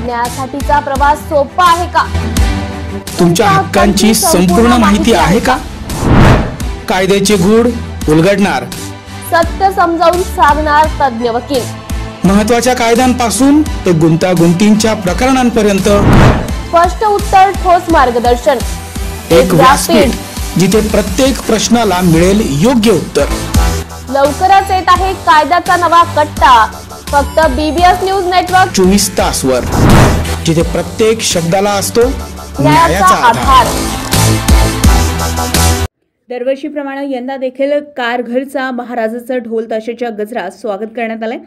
न्यायासाठीचा प्रवास सोपा आहे का? तुमच्या हक्कांची संपूर्ण माहिती आहे का? कायद्याचे गूढ उलगडणार, सत्य समजावून सांगणार तज्ञ वकील, महत्त्वाच्या कायद्यांपासून ते गुंतागुंतींच्या प्रकरणांपर्यंत स्पष्ट उत्तर, ठोस मार्गदर्शन, एक व्यासपीठ जिथे प्रत्येक प्रश्नाला मिळेल योग्य उत्तर। लवकरच येत आहे कायद्याचा नवा कट्टा, फक्त BBS न्यूज नेटवर्क 24 तासवर, जिथे प्रत्येक शब्दाला असतो न्यायाचा आधार। दरवर्षीप्रमाणे यंदा देखील कारघरचा महाराजाचा ढोल ताशाच्या गजरात स्वागत करण्यात आले।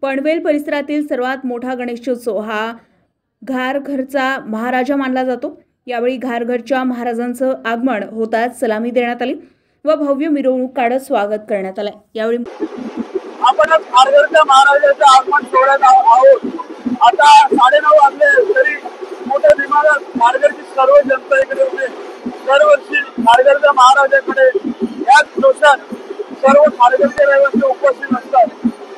पनवेल परिसरातील सर्वात मोठा गणेशोत्सव हा घारघरचा महाराजा मानला जातो। यावेळी घारघरच्या महाराजांचं आगमन होताच सलामी देण्यात आली व भव्य मिरवणूक काढत स्वागत करण्यात आले। यावेळी आपण घारघरच्या महाराजांचं आगमन सोहळ्यात आहोत। आता 9:30 वाजले तरी मोठ्या दिमागात घारघरची सर्व जनता इकडे होते। दरवर्षी घारघरच्या महाराजांकडे याच दिवसात सर्व घारघरचे रहिवासी उपस्थित असतात।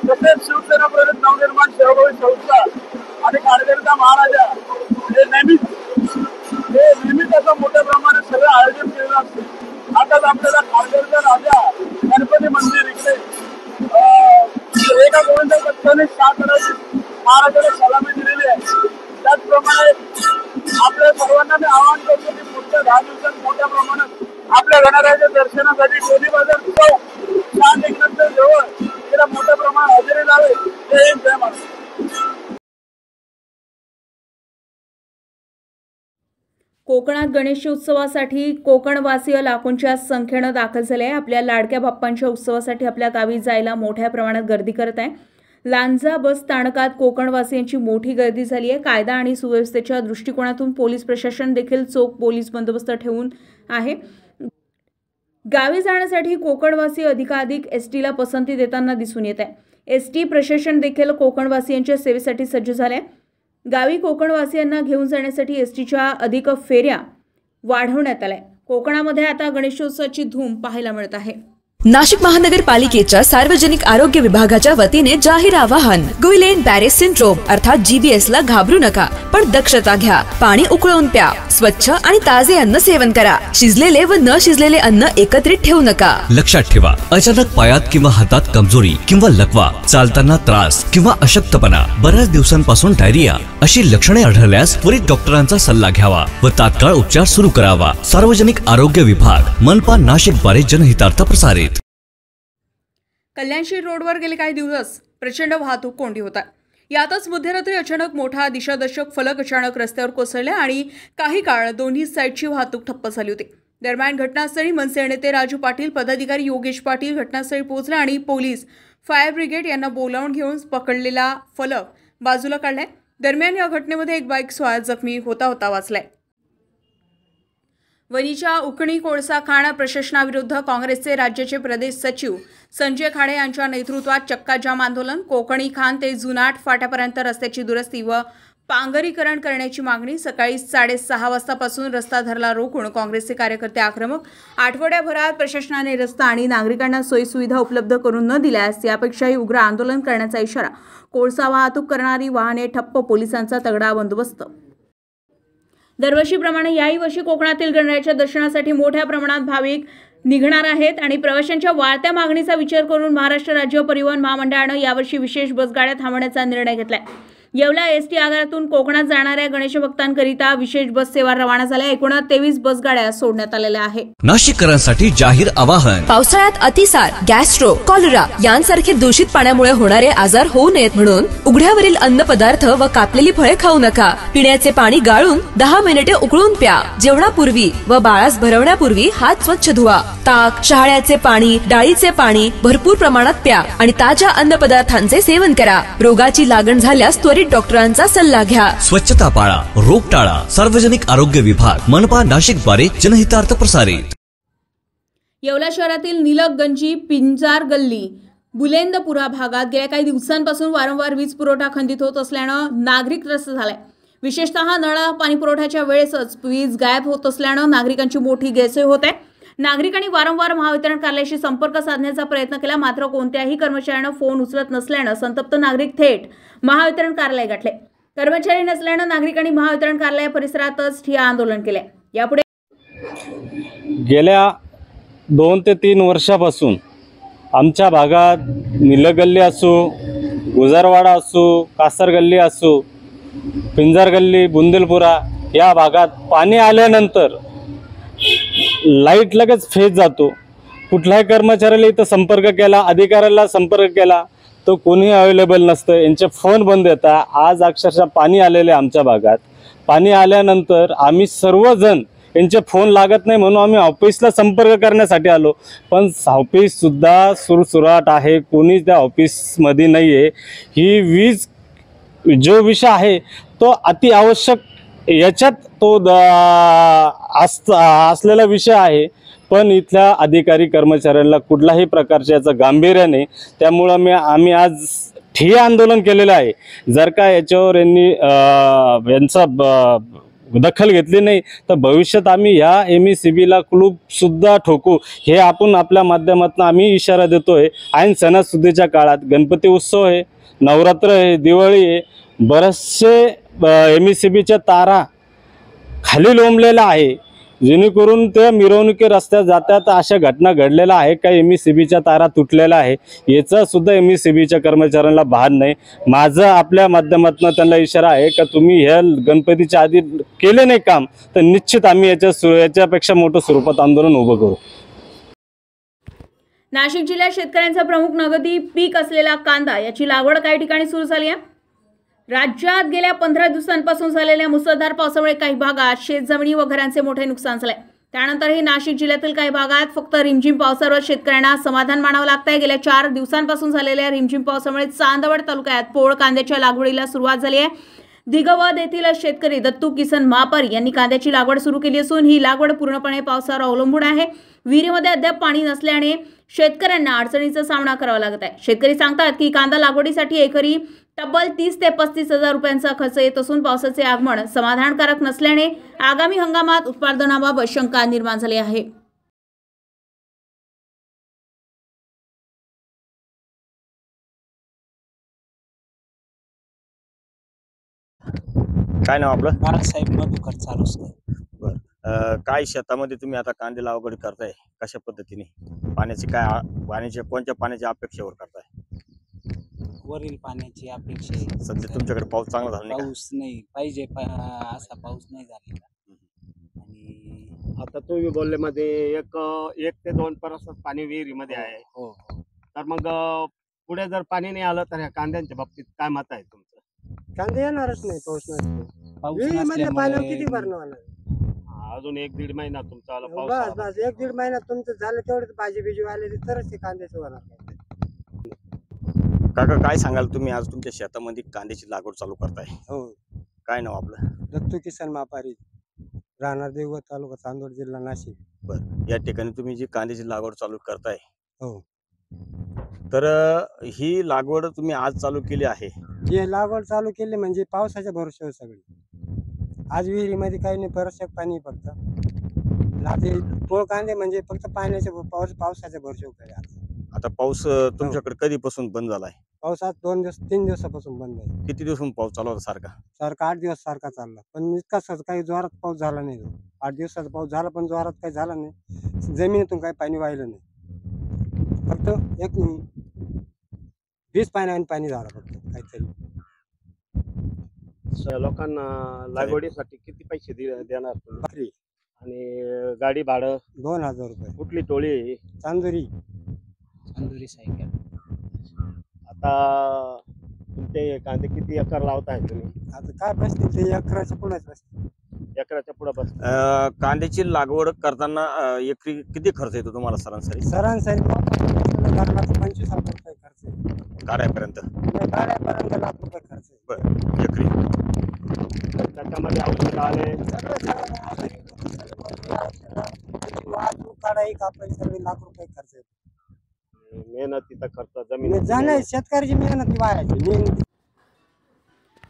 तसेच शिवसेना प्रणित नवनिर्माण सेवाभावी संस्था आणि घारघरचा महाराजा हे नेहमीच असं मोठ्या प्रमाणात सगळं आयोजन केलेलं असते। आताच आपल्याला घारघरचा राजा गणपती मंदिर इकडे एका गोविंद दत्ताने 7 महाराजाला सलामी दिलेली आहे। त्याचप्रमाणे आपल्या सर्वांना मी आवाहन करतो की पुढच्या 10 दिवसात मोठ्या प्रमाणात आपल्या गणरायाच्या दर्शनासाठी टोली बाजार चौक शांत एकनाथ जवळ तिला मोठ्या प्रमाणात हजेरी लावे। जय हिंद, जय महाराष्ट्र। कोकणात गणेशोत्सवासाठी कोकणवासीय लाखोंच्या संख्येनं दाखल झाले आहे। आपल्या लाडक्या बाप्पांच्या उत्सवासाठी आपल्या गावी जायला मोठ्या प्रमाणात गर्दी करत आहे। लांजा बस स्थानकात कोकणवासियांची मोठी गर्दी झाली आहे। कायदा आणि सुव्यवस्थेच्या दृष्टिकोनातून पोलीस प्रशासन देखील चोख पोलीस बंदोबस्त ठेवून आहे। गावी जाण्यासाठी कोकणवासी अधिकाधिक एसटीला पसंती देताना दिसून येत आहे। एसटी प्रशासन देखील कोकणवासियांच्या सेवेसाठी सज्ज झाले आहे। गावी कोकणवासियांना घेऊन जाण्यासाठी एसटीच्या अधिक फेऱ्या वाढवण्यात आल्या। कोकणामध्ये आता गणेशोत्सवाची धूम पाहायला मिळत आहे। नाशिक महानगरपालिकेच्या सार्वजनिक आरोग्य विभागाच्या वतीने जाहीर आवाहन, गुइलेन बॅरे सिंड्रोम अर्थात GBS ला घाबरू नका, पण दक्षता घ्या। पाणी उकळून प्या, स्वच्छ आणि ताजे अन्न सेवन करा। शिजलेले व न शिजलेले अन्न एकत्रित ठेवू नका। लक्षात ठेवा, अचानक पायात किंवा हातात कमजोरी किंवा लकवा, चालताना त्रास किंवा अशक्तपणा, बऱ्याच दिवसांपासून डायरिया अशी लक्षणे आढळल्यास त्वरित डॉक्टरांचा सल्ला घ्यावा व तात्काळ उपचार सुरू करावा। सार्वजनिक आरोग्य विभाग, मनपा नाशिक द्वारे जनहितार्थ प्रसारित। कल्याणशी रोडवर गेले काही दिवस प्रचंड वाहतूक कोंडी होता। यातच मध्यरात्री अचानक मोठा दिशादर्शक फलक अचानक रस्त्यावर कोसळला आणि काही काळ दोन्ही साईडची वाहतूक ठप्प झाली होती। दरम्यान घटनास्थळी मनसे नेते राजू पाटील, पदाधिकारी योगेश पाटील घटनास्थळी पोहोचले आणि पोलीस, फायर ब्रिगेड यांना बोलावून घेऊन पकडलेला फलक बाजूला काढलाय। दरम्यान या घटनेमध्ये एक बाईक स्वार जखमी होता वाचलाय। वणीच्या उकणी कोळसा खाण प्रशासनाविरुद्ध काँग्रेसचे राज्याचे प्रदेश सचिव संजय खाडे यांच्या नेतृत्वात चक्काजाम आंदोलन। कोकणी खान ते जुनाट फाट्यापर्यंत रस्त्याची दुरुस्ती व पांगरीकरण करण्याची मागणी। सकाळी 6:30 वाजतापासून रस्ता धरला रोखून काँग्रेसचे कार्यकर्ते आक्रमक। आठवड्याभरात प्रशासनाने रस्ता आणि नागरिकांना सोयीसुविधा उपलब्ध करून न दिल्यास यापेक्षाही उग्र आंदोलन करण्याचा इशारा। कोळसा वाहतूक करणारी वाहने ठप्प, पोलिसांचा तगडा बंदोबस्त। दरवर्षीप्रमाणे याही वर्षी कोकणातील गणरायाच्या दर्शनासाठी मोठ्या प्रमाणात भाविक निघणार आहेत आणि प्रवाशांच्या वाढत्या मागणीचा विचार करून महाराष्ट्र राज्य परिवहन महामंडळानं यावर्षी विशेष बसगाड्या थांबवण्याचा निर्णय घेतलाय। येवला एसटी आगारातून कोकणात जाणाऱ्या गणेश भक्तांकरिता विशेष बस सेवा रवाना झाल्या। एकूण 23 बसगाड्या सोडण्यात आलेल्या आहेत। नाशिककरांसाठी जाहीर आवाहन, पावसाळ्यात अतिसार, गॅस्ट्रो, कॉलरा यांसारखे दूषित पाण्यामुळे होणारे आजार होऊ नयेत म्हणून उघड्यावरील अन्न पदार्थ व कापलेली फळे खाऊ नका। पिण्याचे पाणी गाळून 10 मिनिटे उकळून प्या। जेवणापूर्वी व बाळास भरवण्यापूर्वी हात स्वच्छ धुवा। ताक, शहाळ्याचे पाणी, डाळीचे पाणी भरपूर प्रमाणात प्या आणि ताज्या अन्न पदार्थांचे सेवन करा। रोगाची लागण झाल्यास त्वरित डॉक्टरांचा सल्ला घ्या। स्वच्छता पाळा, रोग टाळा। सार्वजनिक आरोग्य विभाग, मनपा नाशिक द्वारे जनहितार्थ प्रसारित। येवला शहरातील निलक गंजी, पिंजार गल्ली, बुलेंदपुरा भागात गेल्या काही दिवसांपासून वारंवार वीज पुरवठा खंडित होत असल्यानं नागरिक त्रस्त झालाय। विशेषतः नळा पाणी पुरवठ्याच्या वेळेसच वीज गायब होत असल्यानं नागरिकांची मोठी गैरसोय होत आहे। नागरिकांनी वारंवार महावितरण कार्यालयाशी संपर्क साधण्याचा प्रयत्न केला, मात्र कोणत्याही कर्मचाऱ्यानं फोन उचलत नसल्यानं संतप्त नागरिक थेट महावितरण कार्यालय गाठले। कर्मचारी नसल्यानं नागरिकांनी महावितरण कार्यालय परिसरातच ठिय्या आंदोलन केले। यापुढे गेल्या 2 ते 3 वर्षापासून आमच्या भागात निलगल्ली असो, गुजरवाडा असो, कासर गल्ली असो, पिंजर गल्ली, बुंदेलपुरा या भागात पाणी आल्यानंतर लाईट लगेच फेज जातो। कुठल्याही कर्मचाऱ्याला इथं संपर्क केला, अधिकाऱ्याला संपर्क केला तो कोणीही अवेलेबल नसतं, यांचे फोन बंद येतात। आज अक्षरशः पाणी आलेले आमच्या भागात। पाणी आल्यानंतर आम्ही सर्वजण यांचे फोन लागत नाही म्हणून आम्ही ऑफिसला संपर्क करण्यासाठी आलो, पण ऑफिससुद्धा सुरसुराट आहे, कोणी त्या ऑफिसमध्ये नाही आहे। ही वीज जो विषय आहे तो अति आवश्यक याच्यात तो असलेला विषय आहे, पण इथल्या अधिकारी कर्मचाऱ्यांना कुठल्याही प्रकारच्या याचं गांभीर्य नाही। त्यामुळं आम्ही आज ठिय्या आंदोलन केलेलं आहे। जर का याच्यावर यांचा दखल घेतली नाही तर भविष्यात आम्ही ह्या MECBला कुलूपसुद्धा ठोकू, हे आपण आपल्या माध्यमातून आम्ही इशारा देतोय। ऐन सणासुदीच्या काळात गणपती उत्सव आहे, नवरात्र आहे, दिवाळी आहे, बरेचसे MECBच्या तारा खाली लोंबलेल्या आहे, जेणेकरून त्या मिरवणुकी रस्त्यात जातात। अशा घटना घडलेल्या आहे, काही MECBच्या तारा तुटलेल्या आहे, याचा सुद्धा MECBच्या कर्मचाऱ्यांना भान नाही। माझं आपल्या माध्यमातून त्यांना इशारा आहे का तुम्ही ह्या गणपतीच्या आधी केले नाही काम तर निश्चित आम्ही याच्यापेक्षा मोठं स्वरूपात आंदोलन उभं करू। नाशिक जिल्ह्यात शेतकऱ्यांचा प्रमुख नगदी पीक असलेला कांदा याची लागवड काही ठिकाणी सुरू झाली आहे। राज्यात गेल्या 15 दिवसांपासून झालेल्या मुसळधार पावसामुळे काही भागात शेतजमिनी व घरांचे मोठे नुकसान झाले। त्यानंतरही नाशिक जिल्ह्यातील काही भागात फक्त रिमझिम पावसावर शेतकऱ्यांना समाधान मानावं लागतंय। गेल्या 4 दिवसांपासून झालेल्या रिमझिम पावसामुळे चांदवड तालुक्यात पोळ कांद्याच्या लागवडीला सुरुवात झाली आहे। दिगवद येथील शेतकरी दत्तू किसन मापर यांनी कांद्याची लागवड सुरू केली असून ही लागवड पूर्णपणे पावसावर अवलंबून आहे। विहिरीमध्ये अद्याप पाणी नसल्याने शेतकऱ्यांना अडचणीचा सामना करावा लागत आहे। शेतकरी सांगतात की कांदा लागवडीसाठी एकरी तब्बल 30 ते 35 हजार रुपयांचा खर्च येत असून पावसाचे आगमन समाधानकारक नसल्याने आगामी हंगामात उत्पादनाबाबत शंका निर्माण झाली आहे। काय नाव आपलं? बाळासाहेब मधुकर चालूसकर. बरं, काय शेतामध्ये तुम्ही आता कांदे लागवड करताय, कशा पद्धतीने पाण्याच्या कोणत्या पाण्याच्या अपेक्षेवर करताय? वरील पाण्याची अपेक्षा आहे. सध्या तुमच्याकडे पाऊस चांगला झाला नाही का? पाऊस नाही पाहिजे असा पाऊस नाही झालेला आणि आता तुम्ही बोलल्यामध्ये एक ते 2 परसत पाणी विहिरीमध्ये आहे. हो तर मग पुढे जर पाणी नाही आलं तर ह्या कांद्यांच्या बाबतीत काय मत आहे तुमचं? कांदे येणारच नाही, पाऊस नसतो. पाऊस विहिरीमध्ये पाणी किती नसल्यामुळे हा, अजून 1-1.5 महिना तुमचा आला पाऊस बस आला. बस 1-1.5 महिना तुमचं झालं तेवढेच भाजी बिजी आलेली तरच ते कांद्याचं होणार. काका काय सांगाल तुम्ही आज तुमच्या शेतामध्ये कांद्याची लागवड चालू करताय? हो, काय नाव आपलं? दत्तू किसन मापारी, राहणार देवगड तालुका, चांदवड जिल्हा, नाशिक. बरं, या ठिकाणी तुम्ही जी कांद्याची लागवड चालू करताय, हो, तर ही लागवड तुम्ही आज चालू केली आहे? हे लागवड चालू केली म्हणजे पावसाच्या भरोश्यावर सगळी. आज विहिरीमध्ये काही नाही, परसक पाणी फक्त. पोळ कांदे म्हणजे फक्त पाण्याच्या पावसाच्या भरोश्यावर आहे. आता पाऊस तुमच्याकडे कधीपासून बंद झालाय? पाऊस आज 2-3 दिवसापासून बंद आहे. किती दिवसांपासून पाऊस चालू होता सारखा? 8 दिवस सारखा चालला, पण इतका काही जोरात पाऊस झाला नाही. 8 दिवसाचा पाऊस झाला पण जोरात काही झाला नाही, जमिनीतून काही पाणी वाहिलं नाही. फक्त 20 पाण्याने पाणी झालं फक्त काहीतरी. लोकांना लागवडीसाठी किती पैसे देणार तुम्ही? भाकरी आणि गाडी भाडं 2000 रुपये. कुठली टोळी आहे? चांदोरी सायकल. आता तुमचे कांदे किती एकर लावताय तुम्ही? आता काय बसते ते एकराच्या पुढेच बसते. एकराच्या पुढे बस. कांद्याची लागवड करताना एकरी किती खर्च येतो तुम्हाला सरासरी? सरासरी 25,000 रुपये खर्च आहे. गाड्यापर्यंत? गाड्यापर्यंत लाख रुपये खर्च आहे. बरं, एकरी. त्याच्यामध्ये औषध आले, वाहतूक काढाई कापाई सगळे लाख रुपये खर्च आहे. मेहनतीचा खर्च, जमीन जाणार शेतकऱ्याची मेहनत वायाची.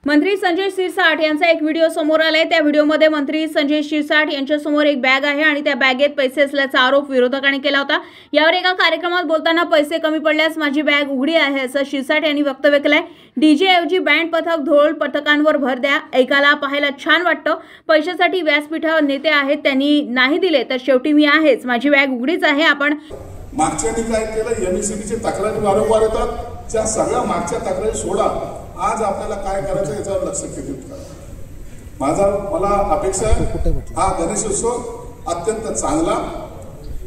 मंत्री संजय शिरसाट यांचा एक व्हिडिओ समोर आलाय। त्या व्हिडिओमध्ये मंत्री संजय शिरसाट यांच्या समोर एक बॅग आहे आणि त्या बॅगेत पैसे असल्याचा आरोप विरोधकांनी केला होता। यावर एका कार्यक्रमात बोलताना पैसे कमी पडल्यास माझी बॅग उघडी आहे असं शिरसाट यांनी वक्तव्य केलंय। डीजे ऐवजी बँड पथक, ढोल पथकांवर भर द्या, ऐकायला पाहायला छान वाटतं। पैशासाठी व्यासपीठावर नेते आहेत, त्यांनी नाही दिले तर शेवटी मी आहेच, माझी बॅग उघडीच आहे। आपण मागच्यानी काय केलं, एमएससीबीचे तक्रारी वारंवार येतात, त्या सगळ्या मागच्या तक्रारी सोडा, आज आपल्याला काय करायचं याच्यावर लक्ष केंद्रित करा। मला अपेक्षा आहे हा गणेशोत्सव अत्यंत चांगला,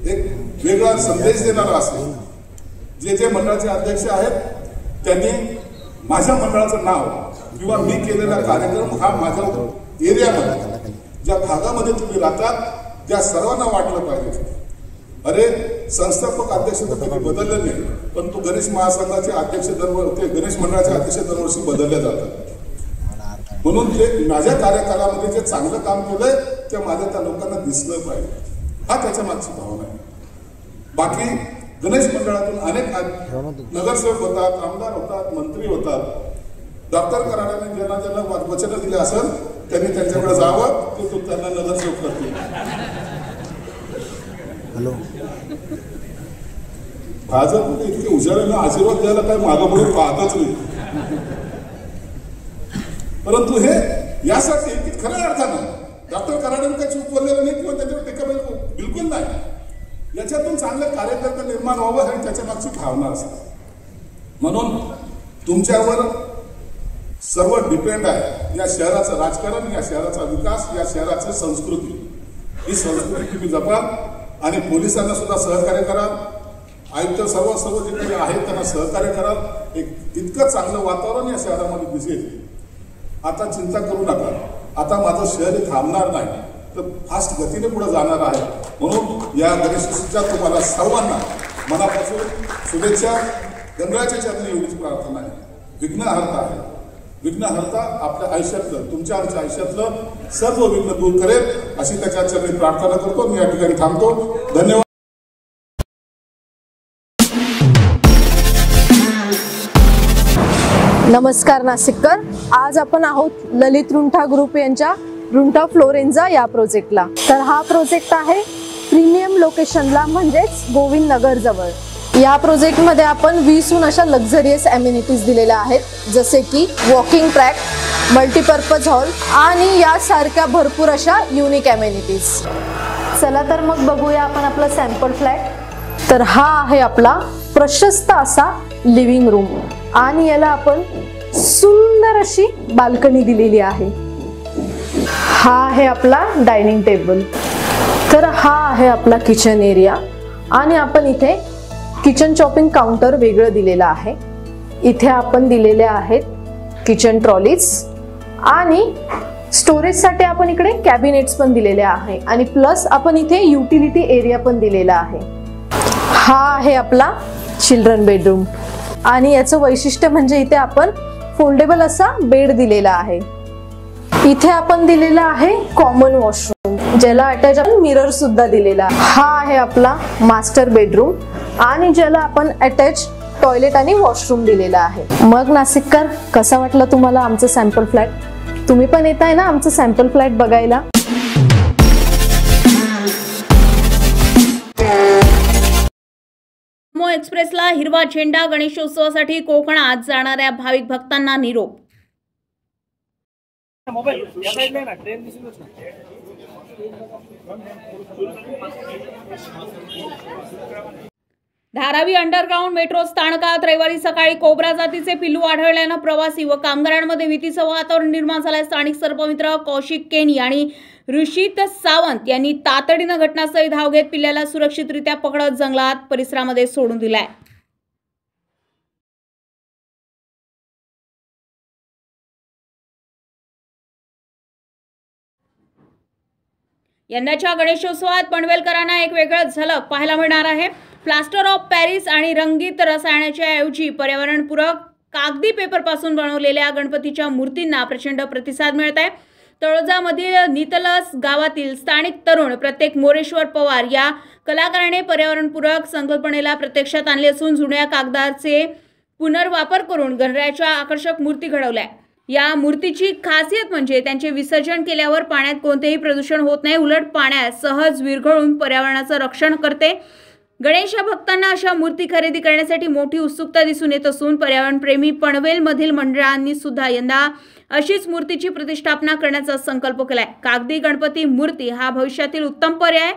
एक वेगळा संदेश देणारा असेल। जे जे मंडळाचे अध्यक्ष आहेत त्यांनी माझ्या मंडळाचं नाव किंवा मी केलेला कार्यक्रम हा माझ्या एरियामध्ये, ज्या भागामध्ये तुम्ही राहतात त्या सर्वांना वाटलं पाहिजे। अरे संस्थापक अध्यक्ष तर कधी बदलले नाही, पण तो गणेश महासंघाचे अध्यक्ष ते गणेश मंडळाचे अध्यक्ष दरवर्षी बदलले जातात। म्हणून ते माझ्या कार्यकालामध्ये जे चांगलं काम केलंय ते माझ्या त्या लोकांना दिसलं पाहिजे, हा त्याच्या मागची भावना आहे। बाकी गणेश मंडळातून अनेक नगरसेवक होतात, आमदार होतात, मंत्री होतात। डॉक्टर कराडाने ज्यांना ज्यांना वचनं दिले असेल त्यांनी त्यांच्याकडे जावं, ते त्यांना नगरसेवक करतील। हॅलो, भाजप इतके उजाड्यानं आशीर्वाद द्यायला काय मागं पुढे पाहतच नाही, परंतु हे यासाठी की खऱ्या अर्थानं डॉक्टर कराडांनी काही चूक बोललेलं नाही किंवा त्याच्यावर टीका बिलकुल नाही, याच्यातून चांगले कार्यकर्ते निर्माण व्हावं ही त्याच्या मागची भावना असते। म्हणून तुमच्यावर सर्व डिपेंड आहे, या शहराचं राजकारण, या शहराचा विकास, या शहराची संस्कृती, ही संस्कृती तुम्ही जपा आणि पोलिसांना सुद्धा सहकार्य करा, आयुक्त सर्व जे काही आहेत त्यांना सहकार्य करा। एक इतकं चांगलं वातावरण या शहरामध्ये दिसेल। आता चिंता करू नका, आता माझं शहर हे थांबणार नाही, तर फास्ट गतीने पुढे जाणार आहे। म्हणून या गणेशोत्सवाच्या तुम्हाला सर्वांना मनापासून शुभेच्छा। गणरायाच्या चरणी एवढीच प्रार्थना आहे, विघ्नहर्ता आहे, विघ्नहर्ता आपल्या आयुष्यातलं, तुमच्या आमच्या आयुष्यातलं सर्व विघ्न दूर करेल अशी त्याच्या चरणी प्रार्थना करतो। मी या ठिकाणी थांबतो, धन्यवाद। नमस्कार नाशिककर, आज आपण आहोत ललित रुंठा ग्रुप यांच्या रुंठा फ्लोरेन्झा या प्रोजेक्टला। तर हा प्रोजेक्ट आहे प्रीमियम लोकेशनला, म्हणजेच गोविंद नगर जवळ। या प्रोजेक्टमध्ये आपण 20हून अशा लक्झरियस अम्युनिटीज दिलेल्या आहेत, जसे की वॉकिंग ट्रॅक, मल्टीपर्पज हॉल आणि यासारख्या भरपूर अशा युनिक अम्युनिटीज। चला तर मग बघूया आपण आपला सॅम्पल फ्लॅट। तर हा आहे आपला प्रशस्त असा लिव्हिंग रूम आणि याला आपण सुंदर अशी बाल्कनी दिलेली आहे। हा आहे आपला डायनिंग टेबल। तर हा आहे आपला किचन एरिया आणि आपण इथे किचन चॉपिंग काउंटर वेगळं दिलेलं आहे। इथे आपण दिलेले आहेत किचन ट्रॉलीज आणि स्टोरेजसाठी आपण इकडे कॅबिनेट्स पण दिलेले आहे आणि प्लस आपण इथे युटिलिटी एरिया पण दिलेला आहे। हा आहे आपला चिल्ड्रन बेडरूम आणि याचं वैशिष्ट्य म्हणजे इथे आपण फोल्डेबल असा बेड दिलेला आहे। इथे आपण दिलेला आहे कॉमन वॉशरूम, ज्याला अटॅच आपण मिरर सुद्धा दिलेला आहे। हा आहे आपला मास्टर बेडरूम आणि ज्याला आपण अटॅच टॉयलेट आणि वॉशरूम दिलेला आहे। मग नाशिककर, कसा वाटला तुम्हाला आमचं सॅम्पल फ्लॅट? तुम्ही पण येताय ना आमचं सॅम्पल फ्लॅट बघायला? मो एक्सप्रेसला हिरवा झेंडा, गणेशोत्सवासाठी कोकणात जाणाऱ्या भाविक भक्तांना निरोप। धारावी अंडरग्राउंड मेट्रो स्थानकात रविवारी सकाळी कोब्रा जातीचे पिल्लू आढळल्यानं प्रवासी व कामगारांमध्ये भीतीचं वातावरण निर्माण झालंय। स्थानिक सर्पमित्र कौशिक केनी आणि ऋषित सावंत यांनी तातडीनं घटनास्थळी धाव घेत पिल्ल्याला सुरक्षितरित्या पकडत जंगलात परिसरामध्ये सोडून दिलाय। यंदाच्या गणेशोत्सवात पनवेलकरांना एक वेगळंच झलक पाहायला मिळणार आहे। प्लास्टर ऑफ पॅरिस आणि रंगीत रसायनाच्या ऐवजी पर्यावरणपूरक कागदी पेपरपासून बनवलेल्या गणपतीच्या मूर्तींना प्रचंड प्रतिसाद मिळत आहे। तळोजामधील नितलस गावातील स्थानिक तरुण प्रत्येक मोरेश्वर पवार या कलाकाराने पर्यावरणपूरक संकल्पनेला प्रत्यक्षात आणले असून जुन्या कागदाचे पुनर्वापर करून गणरायाच्या आकर्षक मूर्ती घडवल्या। या मूर्तीची खासियत म्हणजे त्यांचे विसर्जन केल्यावर पाण्यात कोणतेही प्रदूषण होत नाही, उलट पाण्यात सहज विरघळून पर्यावरणाचं रक्षण करते. गणेश भक्तांना अशा मूर्ती खरेदी करण्यासाठी मोठी उत्सुकता दिसून येत असून पर्यावरणप्रेमी पनवेलमधील मंडळांनी सुद्धा यंदा अशीच मूर्तीची प्रतिष्ठापना करण्याचा संकल्प केलाय. कागदी गणपती मूर्ती हा भविष्यातील उत्तम पर्याय.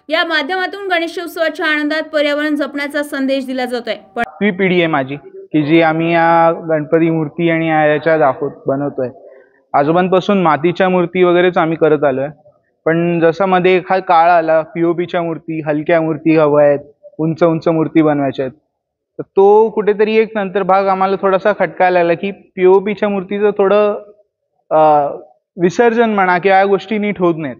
या माध्यमातून गणेशोत्सवाच्या आनंदात पर्यावरण जपण्याचा संदेश दिला जातोय. ही पिढी आहे माझी की जी आम्ही या गणपती मूर्ती आणि याच्या बनवतोय. आजोबांपासून मातीच्या मूर्ती वगैरेच आम्ही करत आलोय, पण जसा मध्ये एखादा काळ आला पीओपीच्या मूर्ती, हलक्या मूर्ती हव्या आहेत, उंच उंच मूर्ती बनवायच्या आहेत, तर तो कुठेतरी एक नंतर भाग आम्हाला थोडासा खटकायला लागला की पीओपीच्या मूर्तीचं थोडं विसर्जन म्हणा किंवा या गोष्टी नीट होत नाहीत.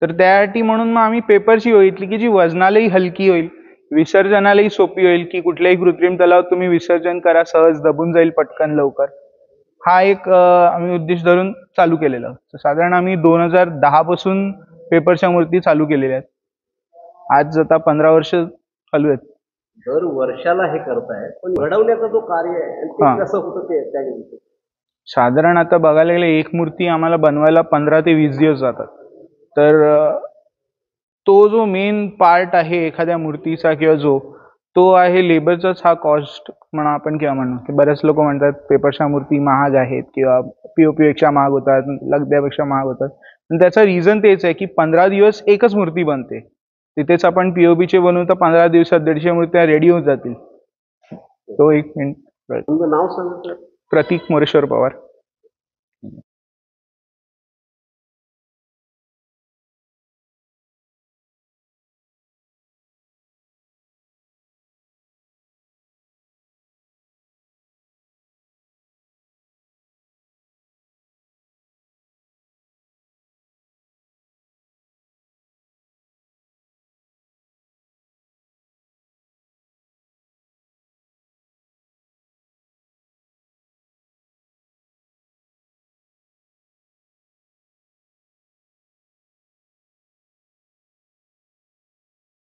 तर त्यासाठी म्हणून मग आम्ही पेपरची बघितली की जी वजनालाही हलकी होईल, विसर्जनालाही सोपी होईल, की कुठल्याही कृत्रिम तलावात तुम्ही विसर्जन करा, सहज दबून जाईल पटकन लवकर. हा एक आम्ही उद्देश धरून चालू केलेला. साधारण आम्ही 2010 पासून पेपरच्या मूर्ती चालू केलेल्या आहेत. आज आता 15 वर्ष चालू आहेत. दर वर्षाला हे करताय, पण घडवण्याचा जो कार्य आहे ते कसं होतं ते त्या साधारण आता बघायला गेलं एक मूर्ती आम्हाला बनवायला 15 ते 20 दिवस जातात. तर तो जो मेन पार्ट आहे एखाद्या मूर्तीचा किंवा तो आहे लेबरचाच हा कॉस्ट म्हणा आपण किंवा म्हणू की बरेच लोक म्हणतात पेपरच्या मूर्ती महाग आहेत किंवा पीओपीपेक्षा महाग होतात, लगद्यापेक्षा महाग होतात. पण त्याचं रिझन तेच आहे की 15 दिवस एकच मूर्ती बनते. तिथेच आपण पीओपीचे बनवू तर 15 दिवसात 150 मूर्त्या रेडी होऊन जातील. तो एक मिनिट. नाव सांगितलं. प्रतीक मोरेश्वर पवार.